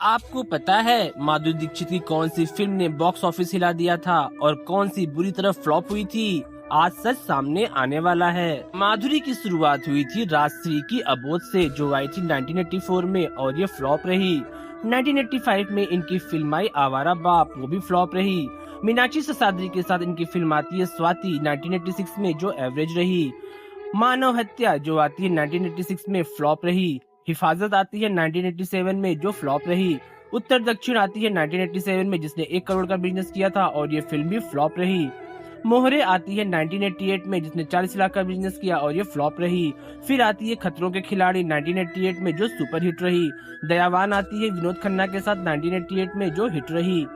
आपको पता है माधुरी दीक्षित की कौन सी फिल्म ने बॉक्स ऑफिस हिला दिया था और कौन सी बुरी तरह फ्लॉप हुई थी? आज सच सामने आने वाला है। माधुरी की शुरुआत हुई थी राजश्री की अबोध से, जो आई थी 1984 में और ये फ्लॉप रही। 1985 में इनकी फिल्म आई आवारा बाप, वो भी फ्लॉप रही। मीनाक्षी ससाद्री के साथ इनकी फिल्म आती है स्वाति 1986 में, जो एवरेज रही। मानव हत्या जो आती है 1986 में, फ्लॉप रही। हिफाजत आती है 1987 में, जो फ्लॉप रही। उत्तर दक्षिण आती है 1987 में, जिसने 1 करोड़ का बिजनेस किया था और ये फिल्म भी फ्लॉप रही। मोहरे आती है 1988 में, जिसने 40 लाख का बिजनेस किया और ये फ्लॉप रही। फिर आती है खतरों के खिलाड़ी 1988 में, जो सुपर हिट रही। दयावान आती है विनोद खन्ना के साथ 1988 में, जो हिट रही।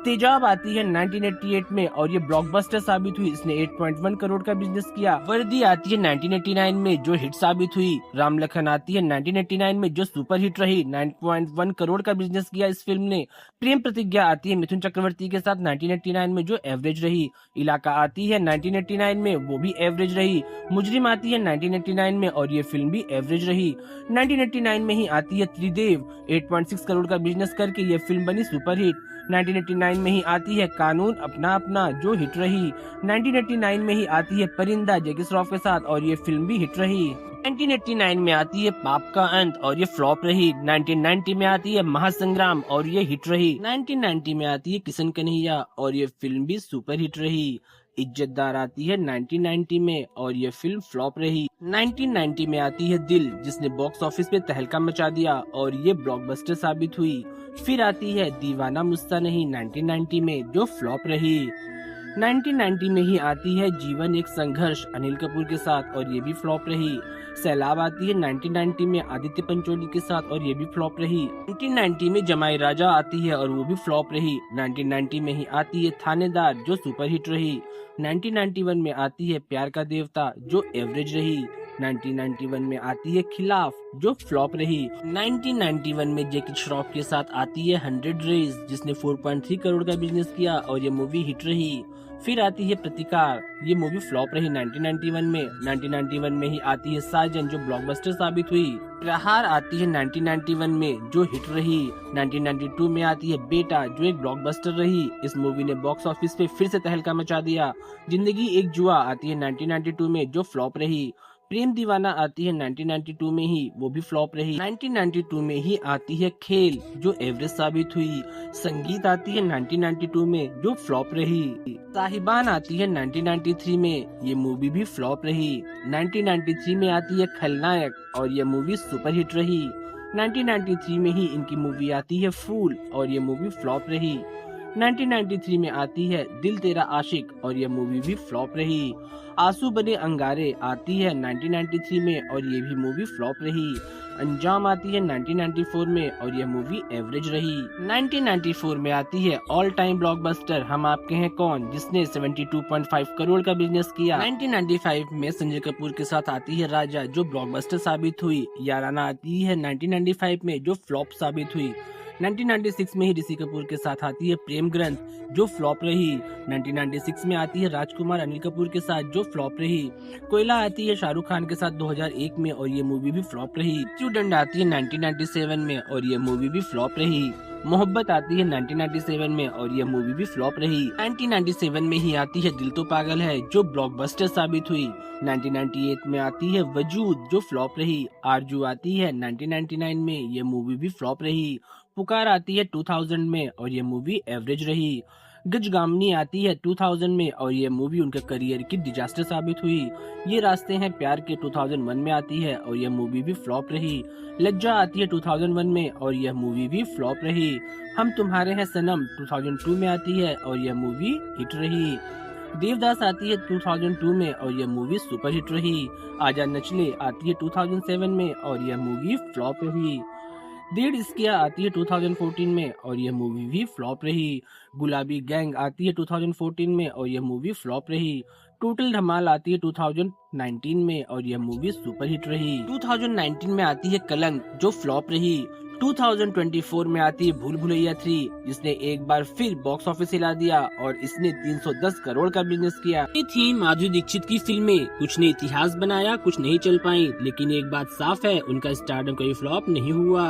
तेजाब आती है 1988 में और ये ब्लॉकबस्टर साबित हुई, इसने 8.1 करोड़ का बिजनेस किया। वर्दी आती है 1989 में, जो हिट साबित हुई। राम लखन आती है 1989 में, जो सुपर हिट रही, 9.1 करोड़ का बिजनेस किया इस फिल्म ने। प्रेम प्रतिज्ञा आती है मिथुन चक्रवर्ती के साथ 1989 में, जो एवरेज रही। इलाका आती है 1989 में, वो भी एवरेज रही। मुजरिम आती है 1989 में और ये फिल्म भी एवरेज रही। 1989 में ही आती है त्रिदेव, 8.6 करोड़ का बिजनेस करके ये फिल्म बनी सुपर हिट। 1989 में ही आती है कानून अपना अपना, जो हिट रही। 1989 में ही आती है परिंदा जैकी श्रॉफ के साथ और ये फिल्म भी हिट रही। 1989 में आती है पाप का अंत और ये फ्लॉप रही। 1990 में आती है महासंग्राम और ये हिट रही। 1990 में आती है किशन कन्हैया और ये फिल्म भी सुपर हिट रही। इज्जतदार आती है 1990 में और ये फिल्म फ्लॉप रही। 1990 में आती है दिल, जिसने बॉक्स ऑफिस पे तहलका मचा दिया और ये ब्लॉकबस्टर साबित हुई। फिर आती है दीवाना मुझसे नहीं 1990 में, जो फ्लॉप रही। 1990 में ही आती है जीवन एक संघर्ष अनिल कपूर के साथ और ये भी फ्लॉप रही। सैलाब आती है 1990 में आदित्य पंचोली के साथ और ये भी फ्लॉप रही। 1990 में जमाई राजा आती है और वो भी फ्लॉप रही। 1990 में ही आती है थानेदार, जो सुपर हिट रही। 1991 में आती है प्यार का देवता, जो एवरेज रही। 1991 में आती है खिलाफ, जो फ्लॉप रही। 1991 में जैकी श्रॉफ के साथ आती है 100 डेज, जिसने 4.3 करोड़ का बिजनेस किया और ये मूवी हिट रही। फिर आती है प्रतिकार, ये मूवी फ्लॉप रही 1991 में। 1991 में ही आती है साजन, जो ब्लॉकबस्टर साबित हुई। प्रहार आती है 1991 में, जो हिट रही। 1992 में आती है बेटा, जो एक ब्लॉकबस्टर रही। इस मूवी ने बॉक्स ऑफिस पे फिर से तहलका मचा दिया। जिंदगी एक जुआ आती है 1992 में, जो फ्लॉप रही। प्रेम दीवाना आती है 1992 में ही, वो भी फ्लॉप रही। 1992 में ही आती है खेल, जो एवरेज साबित हुई। संगीत आती है 1992 में, जो फ्लॉप रही। साहिबान आती है 1993 में, ये मूवी भी फ्लॉप रही। 1993 में आती है खलनायक और ये मूवी सुपर हिट रही। 1993 में ही इनकी मूवी आती है फूल और ये मूवी फ्लॉप रही। 1993 में आती है दिल तेरा आशिक और ये मूवी भी फ्लॉप रही। आंसू बने अंगारे आती है 1993 में और ये भी मूवी फ्लॉप रही। अंजाम आती है 1994 में और ये मूवी एवरेज रही। 1994 में आती है ऑल टाइम ब्लॉकबस्टर हम आपके हैं कौन, जिसने 72.5 करोड़ का बिजनेस किया। 1995 में संजय कपूर के साथ आती है राजा, जो ब्लॉकबस्टर साबित हुई। याराना आती है 1995 में, जो फ्लॉप साबित हुई। 1996 में ही ऋषि कपूर के साथ आती है प्रेम ग्रंथ, जो फ्लॉप रही। 1996 में आती है राजकुमार अनिल कपूर के साथ, जो फ्लॉप रही। कोयला आती है शाहरुख खान के साथ 2001 में और ये मूवी भी फ्लॉप रही। स्टूडेंट आती है 1997 में और ये मूवी भी फ्लॉप रही। मोहब्बत आती है 1997 में और ये मूवी भी फ्लॉप रही। 1997 में ही आती है दिल तो पागल है, जो ब्लॉकबस्टर साबित हुई। 1998 में आती है वजूद, जो फ्लॉप रही। आरजू आती है 1999 में, ये मूवी भी फ्लॉप रही। पुकार आती है 2000 में और ये मूवी एवरेज रही। गजगामनी आती है 2000 में और ये मूवी उनके करियर की डिजास्टर साबित हुई। ये रास्ते हैं प्यार के 2001 में आती है और ये मूवी भी फ्लॉप रही। लज्जा आती है 2001 में और यह मूवी भी फ्लॉप रही। हम तुम्हारे हैं सनम 2002 में आती है और यह मूवी हिट रही। देवदास आती है 2002 में और यह मूवी सुपर हिट रही। आजा नचले आती है 2007 में और यह मूवी फ्लॉप रही। डेढ़ इश्किया आती है 2014 में और यह मूवी भी फ्लॉप रही। गुलाबी गैंग आती है 2014 में और यह मूवी फ्लॉप रही। टोटल धमाल आती है 2019 में और यह मूवी सुपर हिट रही। 2019 में आती है कलंक, जो फ्लॉप रही। 2024 में आती है भूल भुलैया 3, जिसने एक बार फिर बॉक्स ऑफिस हिला दिया और इसने 310 करोड़ का बिजनेस किया। ये थी माधुरी दीक्षित की फिल्में। कुछ ने इतिहास बनाया, कुछ नहीं चल पाई, लेकिन एक बात साफ है, उनका स्टारडम कभी फ्लॉप नहीं हुआ।